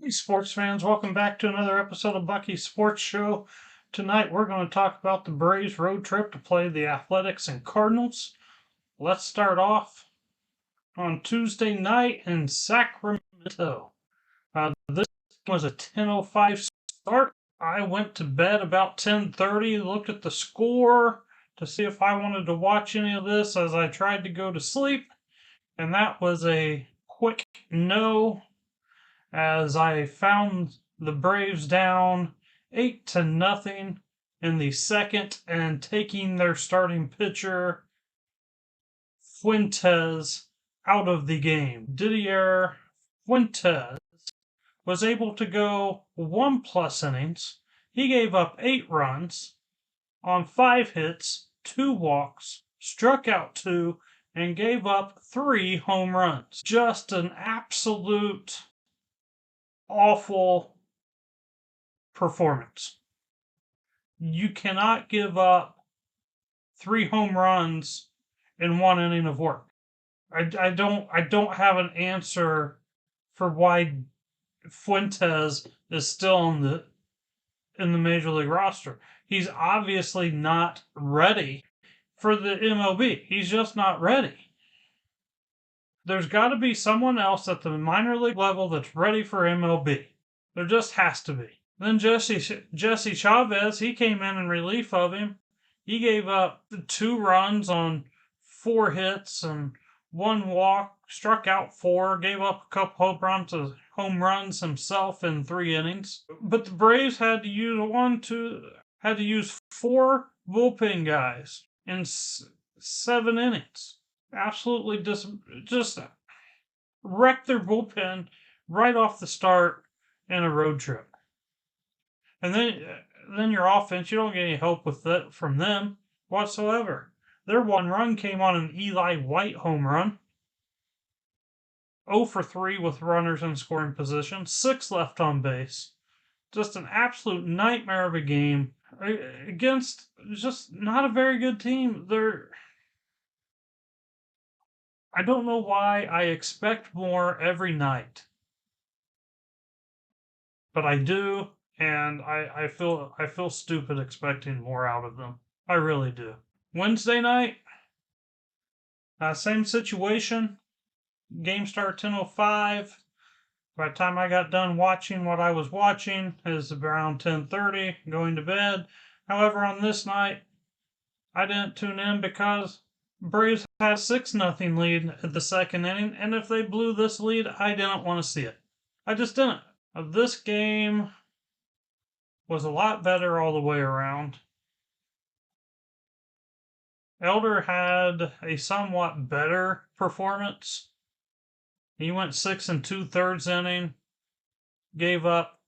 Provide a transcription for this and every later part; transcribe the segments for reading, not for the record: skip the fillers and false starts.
Hey, sports fans, welcome back to another episode of Bucky's Sports Show. Tonight we're going to talk about the Braves road trip to play the Athletics and Cardinals. Let's start off on Tuesday night in Sacramento. This was a 10:05 start. I went to bed about 10:30, looked at the score to see if I wanted to watch any of this as I tried to go to sleep, and that was a quick no, as I found the Braves down 8-0 in the second and taking their starting pitcher Fuentes out of the game. Didier Fuentes was able to go 1+ innings. He gave up 8 runs on 5 hits, 2 walks, struck out 2, and gave up 3 home runs. Just an absolute awful performance. You cannot give up 3 home runs in 1 inning of work. I don't have an answer for why Fuentes is still in the major league roster. He's obviously not ready for the MLB. He's just not ready. There's got to be someone else at the minor league level that's ready for MLB. There just has to be. Then Jesse Chavez, he came in relief of him. He gave up 2 runs on 4 hits and 1 walk, struck out 4, gave up a couple home runs himself in 3 innings. But the Braves had to use 4 bullpen guys in 7 innings. Absolutely just wrecked their bullpen right off the start in a road trip. And then your offense, you don't get any help with that from them whatsoever. Their 1 run came on an Eli White home run. 0 for 3 with runners in scoring position, 6 left on base. Just an absolute nightmare of a game against just not a very good team. I don't know why I expect more every night, but I do, and I feel stupid expecting more out of them. I really do. Wednesday night, same situation. Game start 10:05. By the time I got done watching what I was watching, it was around 10:30, going to bed. However, on this night, I didn't tune in because Braves had a 6-0 lead at the second inning, and if they blew this lead, I didn't want to see it. I just didn't. This game was a lot better all the way around. Elder had a somewhat better performance. He went 6 2/3 inning, gave up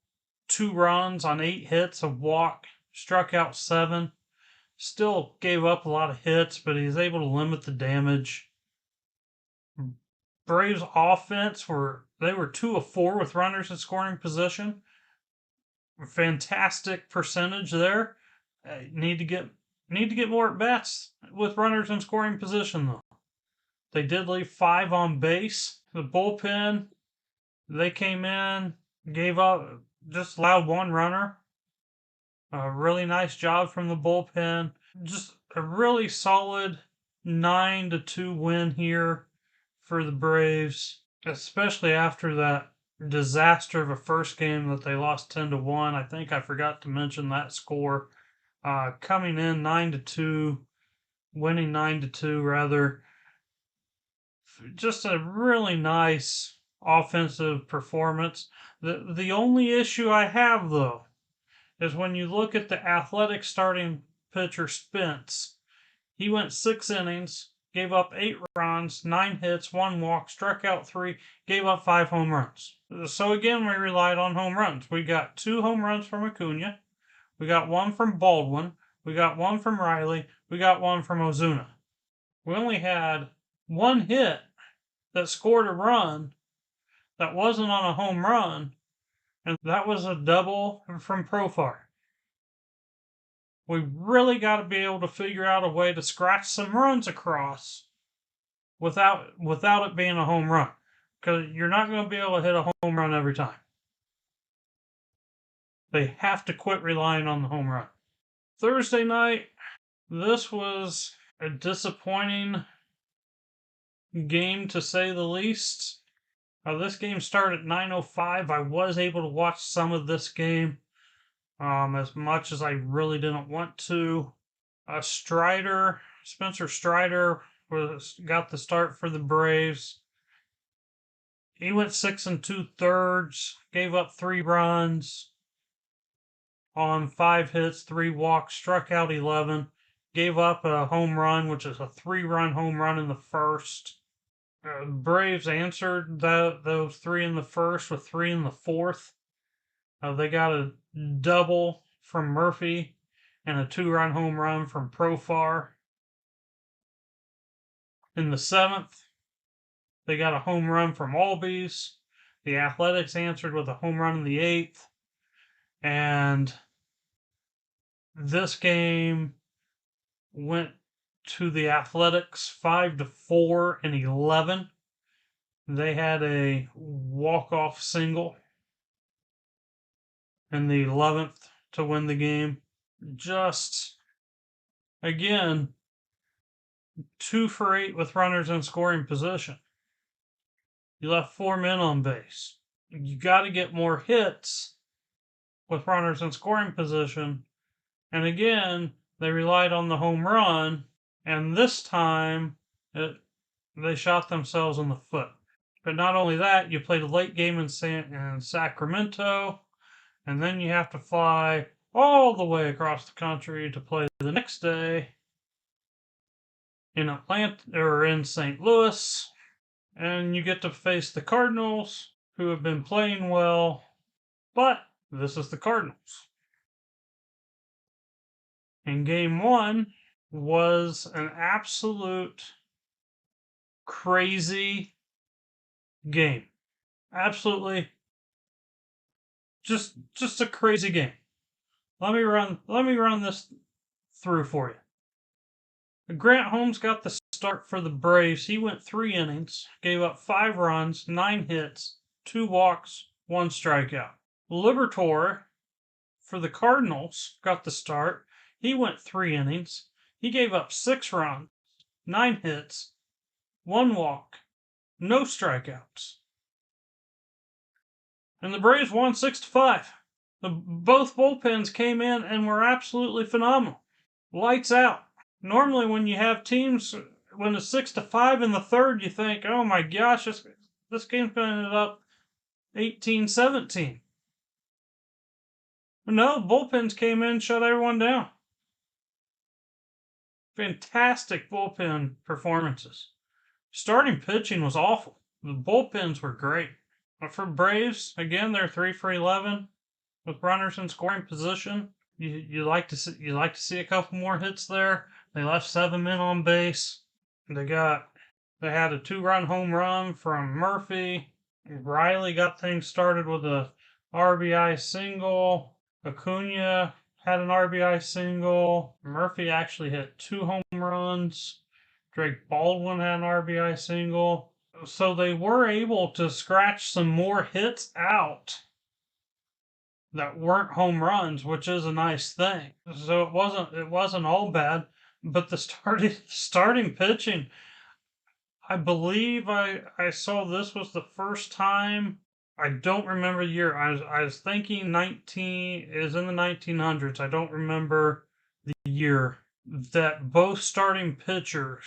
2 runs on 8 hits, a walk, struck out 7. Still gave up a lot of hits, but he's able to limit the damage. Braves offense were 2 of 4 with runners in scoring position. Fantastic percentage there. Need to get more at bats with runners in scoring position though. They did leave 5 on base. The bullpen, they came in, just allowed 1 runner. A really nice job from the bullpen. Just a really solid 9-2 win here for the Braves, especially after that disaster of a first game that they lost 10-1. I think I forgot to mention that score. Coming in 9-2, winning 9-2 rather. Just a really nice offensive performance. The only issue I have though is when you look at the Athletic starting pitcher Spence. He went 6 innings, gave up 8 runs, 9 hits, 1 walk, struck out 3, gave up 5 home runs. So again, we relied on home runs. We got 2 home runs from Acuna. We got 1 from Baldwin. We got 1 from Riley. We got 1 from Ozuna. We only had 1 hit that scored a run that wasn't on a home run, and that was a double from Profar. We really got to be able to figure out a way to scratch some runs across without it being a home run, because you're not going to be able to hit a home run every time. They have to quit relying on the home run. Thursday night, this was a disappointing game to say the least. This game started at 9:05. I was able to watch some of this game, as much as I really didn't want to. Spencer Strider got the start for the Braves. He went 6 2/3, gave up 3 runs on 5 hits, 3 walks, struck out 11, gave up a home run, which is a 3-run home run in the first. Braves answered those 3 in the first with 3 in the fourth. They got a double from Murphy and a 2-run home run from Profar. In the seventh, they got a home run from Albies. The Athletics answered with a home run in the eighth. And this game went to the Athletics 5-4 in 11. They had a walk-off single in the 11th to win the game. Just, again, 2 for 8 with runners in scoring position. You left 4 men on base. You got to get more hits with runners in scoring position. And again, they relied on the home run, and this time they shot themselves in the foot. But not only that, you played a late game in Sacramento, and then you have to fly all the way across the country to play the next day in Atlanta or in St. Louis, and you get to face the Cardinals, who have been playing well, but this is the Cardinals. And game 1 was an absolute crazy game. Absolutely just a crazy game. Let me run this through for you. Grant Holmes got the start for the Braves. He went 3 innings, gave up 5 runs, 9 hits, 2 walks, 1 strikeout. Liberatore for the Cardinals got the start. He went 3 innings. He gave up 6 runs, 9 hits, 1 walk, no strikeouts. And the Braves won 6-5. Both bullpens came in and were absolutely phenomenal. Lights out. Normally, when you have teams, when it's 6-5 in the third, you think, oh my gosh, this game's going to end up 18-17. No, bullpens came in, shut everyone down. Fantastic bullpen performances. Starting pitching was awful. The bullpens were great. But for Braves, again, they're 3 for 11 with runners in scoring position. You like to see a couple more hits there. They left 7 men on base. They had a 2-run home run from Murphy. Riley got things started with a RBI single. Acuna had an RBI single. Murphy actually hit 2 home runs. Drake Baldwin had an RBI single. So they were able to scratch some more hits out that weren't home runs, which is a nice thing. So it wasn't all bad, but the starting pitching, I believe I saw this was the first time. I don't remember the year. I was thinking 19 is in the 1900s. I don't remember the year that both starting pitchers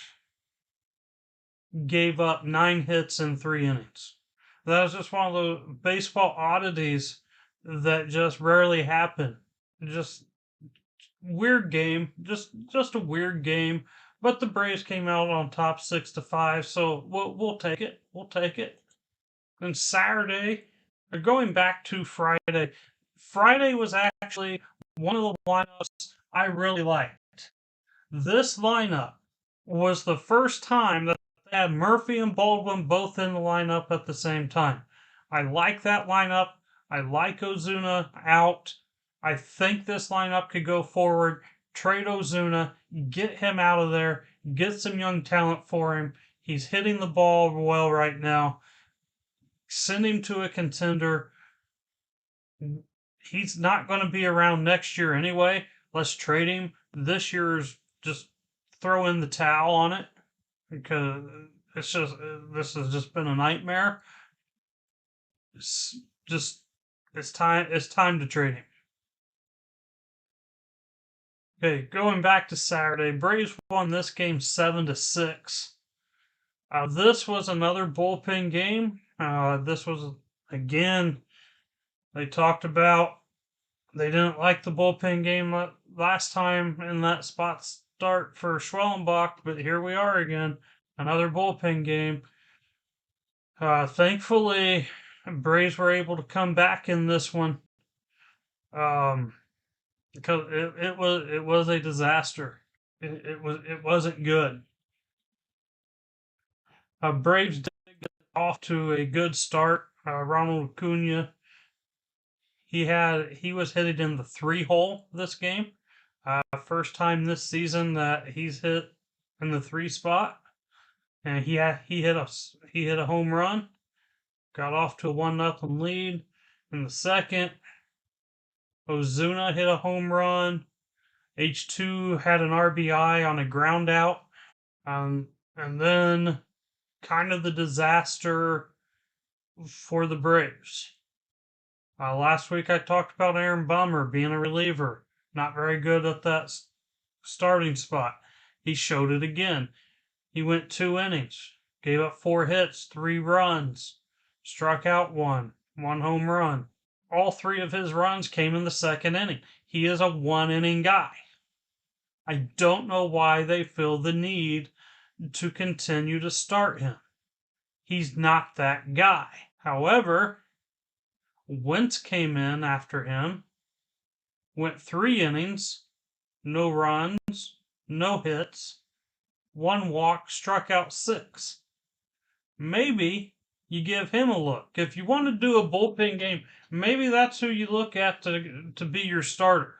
gave up 9 hits in 3 innings. That was just one of the baseball oddities that just rarely happen. Just weird game. Just a weird game. But the Braves came out on top 6-5, so we'll take it. We'll take it. And Saturday, going back to Friday, Friday was actually one of the lineups I really liked. This lineup was the first time that they had Murphy and Baldwin both in the lineup at the same time. I like that lineup. I like Ozuna out. I think this lineup could go forward. Trade Ozuna, get him out of there, get some young talent for him. He's hitting the ball well right now. Send him to a contender. he's not going to be around next year anyway. Let's trade him. This year's just throw in the towel on it because this has just been a nightmare. It's just it's time to trade him. Okay, going back to Saturday, Braves won this game 7-6. This was another bullpen game. This was again. They talked about they didn't like the bullpen game last time in that spot start for Schwellenbach, but here we are again, another bullpen game. Thankfully, Braves were able to come back in this one. Because it was a disaster. It wasn't good. Braves did get off to a good start. Ronald Acuna, he was hitting in the 3-hole this game. First time this season that he's hit in the 3 spot, and he hit a home run. Got off to a 1-0 lead in the second. Ozuna hit a home run. H2 had an RBI on a ground out. And then kind of the disaster for the Braves. Last week I talked about Aaron Bummer being a reliever. Not very good at that starting spot. He showed it again. He went 2 innings, gave up 4 hits, 3 runs, struck out 1 home run. All 3 of his runs came in the second inning. He is a 1-inning guy. I don't know why they feel the need to continue to start him. He's not that guy. However, Wentz came in after him, went 3 innings, no runs, no hits, 1 walk, struck out 6. Maybe you give him a look. If you want to do a bullpen game, maybe that's who you look at to be your starter.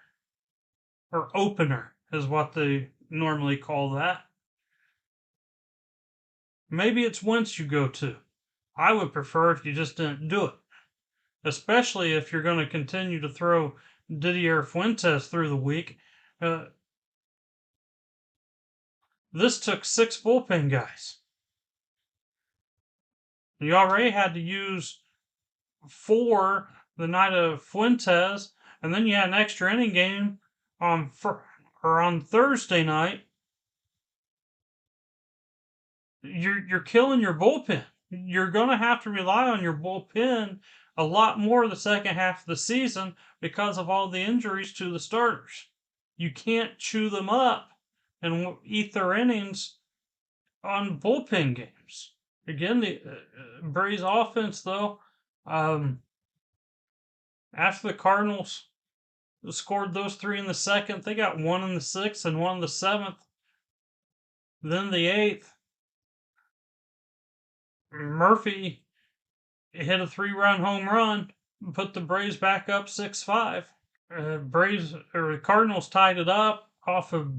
Or opener is what they normally call that. Maybe it's Wentz you go to. I would prefer if you just didn't do it. Especially if you're going to continue to throw Didier Fuentes through the week. This took 6 bullpen guys. You already had to use 4 the night of Fuentes, and then you had an extra inning game on Thursday night. You're killing your bullpen. You're going to have to rely on your bullpen a lot more the second half of the season because of all the injuries to the starters. You can't chew them up and eat their innings on bullpen games. Again, the Braves offense, though, after the Cardinals scored those 3 in the second, they got 1 in the 6th and 1 in the 7th. Then the 8th, Murphy hit a 3-run home run, put the Braves back up 6-5. Cardinals tied it up off a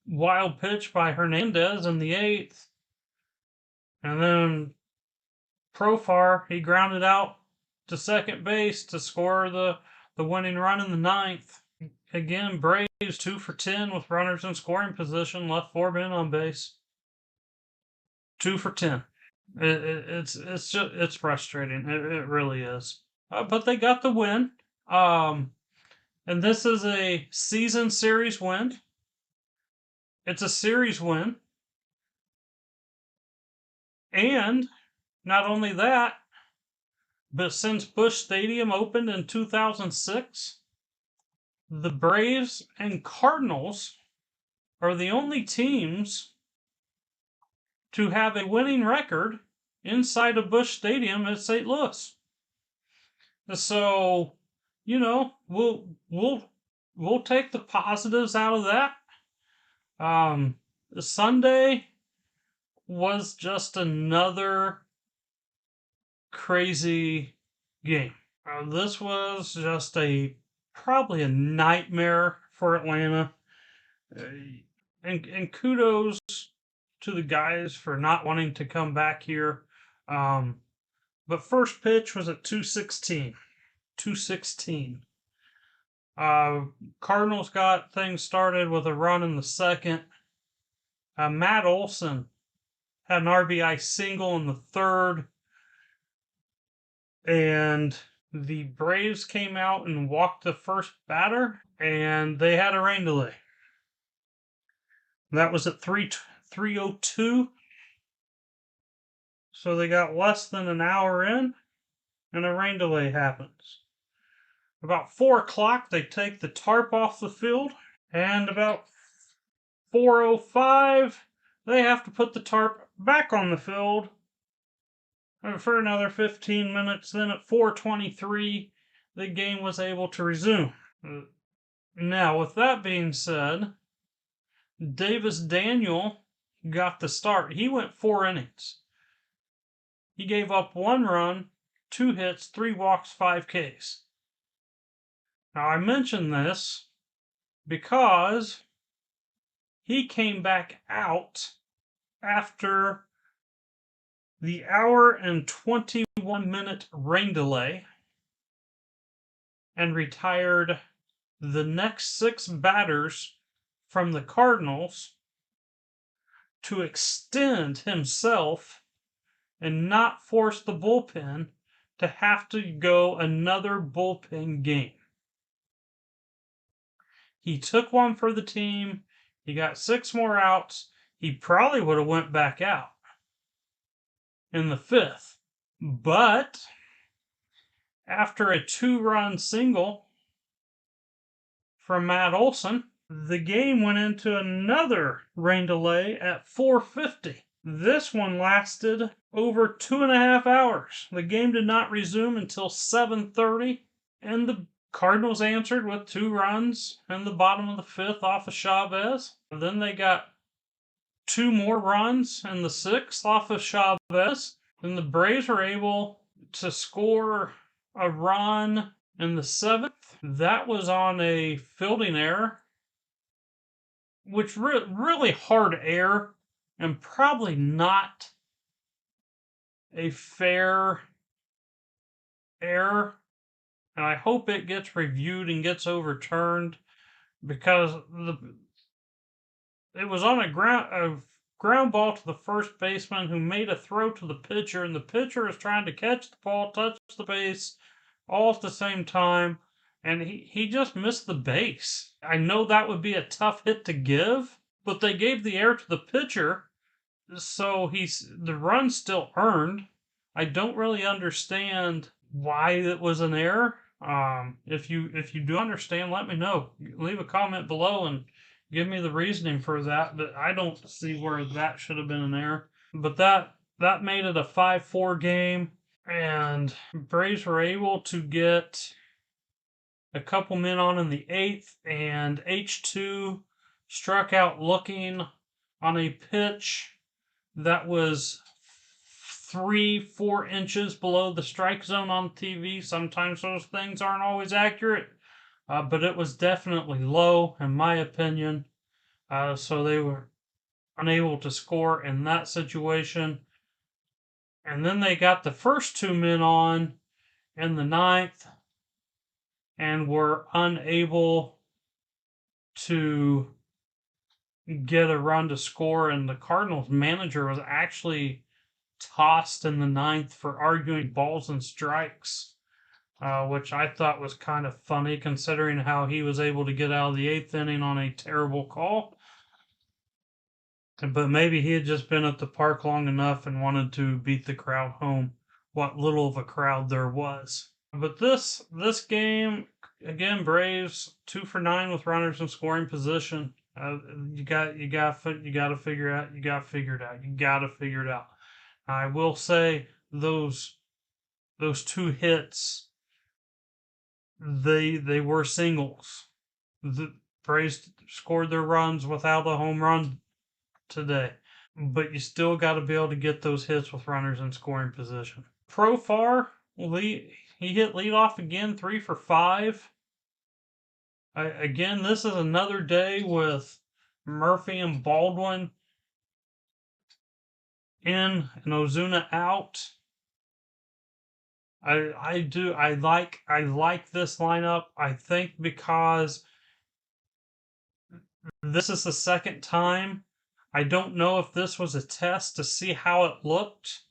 wild pitch by Hernandez in the 8th. And then Profar, he grounded out to second base to score the winning run in the 9th. Again, Braves 2 for 10 with runners in scoring position, left 4 men on base. 2 for 10. It's frustrating. It really is. But they got the win. And this is a season series win. It's a series win. And not only that, but since Busch Stadium opened in 2006, the Braves and Cardinals are the only teams to have a winning record inside of Busch Stadium at St. Louis. So, we'll take the positives out of that. Sunday was just another crazy game. This was just probably a nightmare for Atlanta. And kudos to the guys for not wanting to come back here. But first pitch was at 2:16. 2:16. Cardinals got things started with a run in the second. Matt Olson had an RBI single in the third. And the Braves came out and walked the first batter, and they had a rain delay. That was at 3:02. So they got less than an hour in, and a rain delay happens. About 4 o'clock, they take the tarp off the field, and about 4:05, they have to put the tarp back on the field for another 15 minutes. Then at 4:23, the game was able to resume. Now, with that being said, Davis Daniel got the start. He went 4 innings. He gave up 1 run, 2 hits, 3 walks, 5 Ks. Now, I mention this because he came back out after the hour and 21-minute rain delay and retired the next 6 batters from the Cardinals to extend himself and not force the bullpen to have to go another bullpen game. He took one for the team. He got 6 more outs. He probably would have went back out in the 5th. But after a 2-run single from Matt Olson, the game went into another rain delay at 4:50. This one lasted over 2.5 hours. The game did not resume until 7:30, and the Cardinals answered with 2 runs in the bottom of the 5th off of Chavez. Then they got 2 more runs in the 6th off of Chavez. Then the Braves were able to score a run in the 7th. That was on a fielding error, which really hard error and probably not a fair error. And I hope it gets reviewed and gets overturned because it was on a ground ball to the first baseman who made a throw to the pitcher, and the pitcher is trying to catch the ball, touch the base, all at the same time, and he just missed the base. I know that would be a tough hit to give, but they gave the error to the pitcher, so the run still earned. I don't really understand why it was an error. If you do understand, let me know. Leave a comment below and give me the reasoning for that. But I don't see where that should have been an error. But that made it a 5-4 game, and Braves were able to get a couple men on in the 8th, and H2 struck out looking on a pitch that was 3-4 inches below the strike zone on TV. Sometimes those things aren't always accurate, but it was definitely low, in my opinion. So they were unable to score in that situation. And then they got the first 2 men on in the 9th and were unable to get a run to score. And the Cardinals manager was actually tossed in the 9th for arguing balls and strikes, which I thought was kind of funny considering how he was able to get out of the 8th inning on a terrible call. But maybe he had just been at the park long enough and wanted to beat the crowd home, what little of a crowd there was. But this game, again, Braves 2 for 9 with runners in scoring position. You got to figure it out. I will say those 2 hits, they were singles. The Braves scored their runs without a home run today, but you still got to be able to get those hits with runners in scoring position. Profar, he hit leadoff again, 3 for 5. Again, this is another day with Murphy and Baldwin in and Ozuna out. I like this lineup. I think because this is the second time. I don't know if this was a test to see how it looked,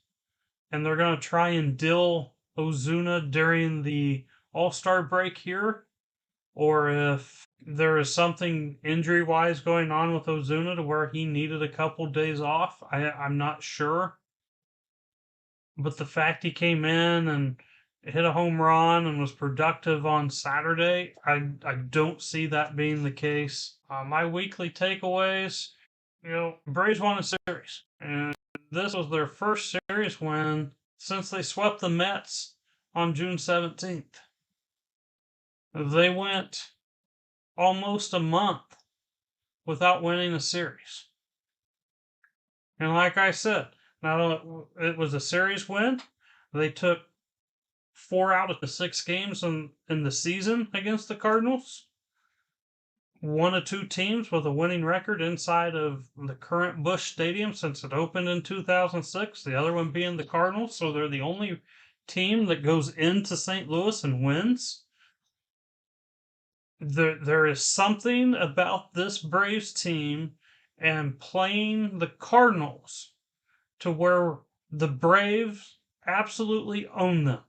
and they're gonna try and deal Ozuna during the All-Star break here, or if there is something injury-wise going on with Ozuna to where he needed a couple days off. I'm not sure. But the fact he came in and hit a home run and was productive on Saturday, I don't see that being the case. My weekly takeaways, Braves won a series, and this was their first series win since they swept the Mets on June 17th. They went almost a month without winning a series. And like I said, not only it was a series win, they took 4 out of the 6 games in the season against the Cardinals. One of 2 teams with a winning record inside of the current Busch Stadium since it opened in 2006, the other one being the Cardinals. So they're the only team that goes into St. Louis and wins. There is something about this Braves team and playing the Cardinals to where the Braves absolutely own them.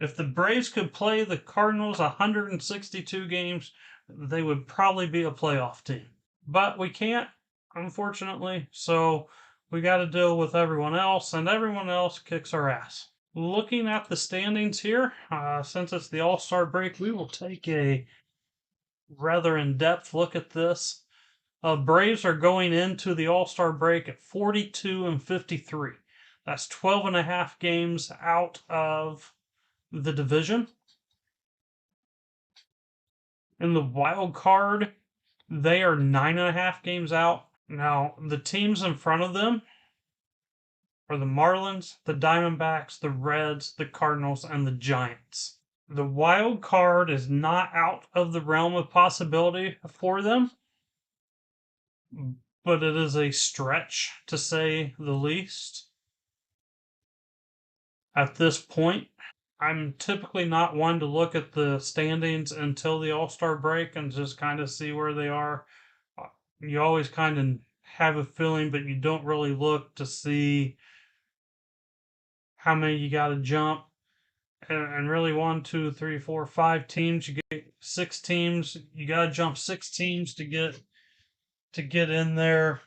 If the Braves could play the Cardinals 162 games, they would probably be a playoff team. But we can't, unfortunately, so we got to deal with everyone else, and everyone else kicks our ass. Looking at the standings here, since it's the All-Star break, we will take a rather in-depth look at this. Braves are going into the All-Star break at 42-53. That's 12 and a half games out of the division. In the wild card, they are 9.5 games out. Now, the teams in front of them are the Marlins, the Diamondbacks, the Reds, the Cardinals, and the Giants. The wild card is not out of the realm of possibility for them, but it is a stretch, to say the least. At this point, I'm typically not one to look at the standings until the All-Star break and just kind of see where they are. You always kind of have a feeling, but you don't really look to see how many you got to jump. And really, 1, 2, 3, 4, 5 teams. You get 6 teams. You got to jump 6 teams to get in there.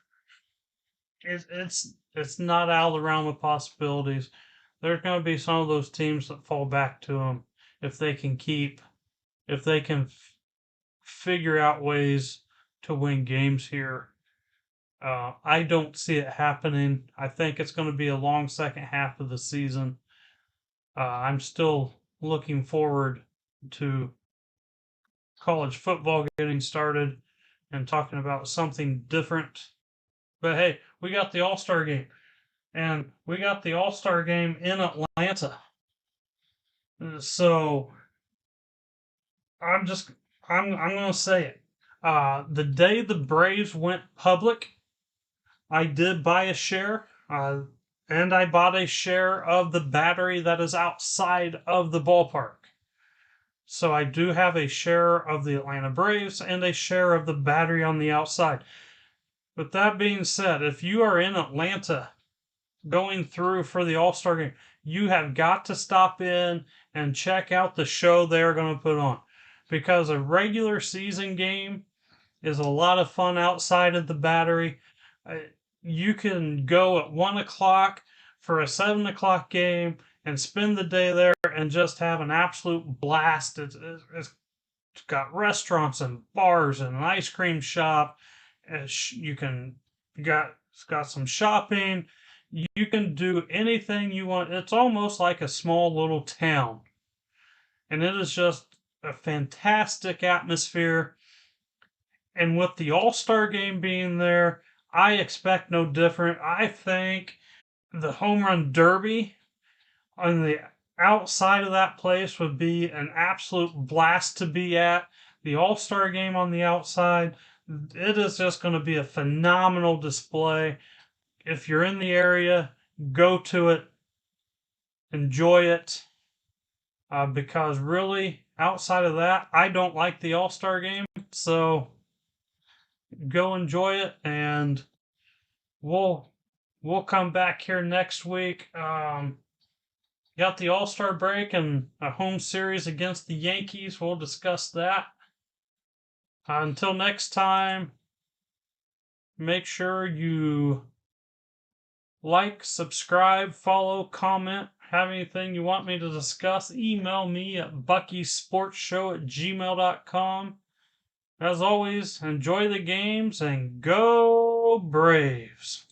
It's not out of the realm of possibilities. There's going to be some of those teams that fall back to them if they can figure out ways to win games here. I don't see it happening. I think it's going to be a long second half of the season. I'm still looking forward to college football getting started and talking about something different. But hey, we got the All-Star game. And we got the All-Star game in Atlanta. So I'm gonna say it. The day the Braves went public, I did buy a share, and I bought a share of the battery that is outside of the ballpark. So I do have a share of the Atlanta Braves and a share of the battery on the outside. With that being said, if you are in Atlanta going through for the All-Star game, you have got to stop in and check out the show they're going to put on. Because a regular season game is a lot of fun outside of the battery. You can go at 1 o'clock for a 7 o'clock game and spend the day there and just have an absolute blast. It's got restaurants and bars and an ice cream shop. It's got some shopping. You can do anything you want. It's almost like a small little town. And it is just a fantastic atmosphere. And with the All-Star game being there, I expect no different. I think the home run derby on the outside of that place would be an absolute blast to be at. The All-Star game on the outside, it is just going to be a phenomenal display. If you're in the area, go to it. enjoy it. Because really, outside of that, I don't like the All-Star game. So go enjoy it, and we'll come back here next week. Got the All-Star break and a home series against the Yankees. We'll discuss that. Until next time, make sure you like, subscribe, follow, comment. Have anything you want me to discuss, email me at buckysportshow@gmail.com. As always, enjoy the games and go Braves!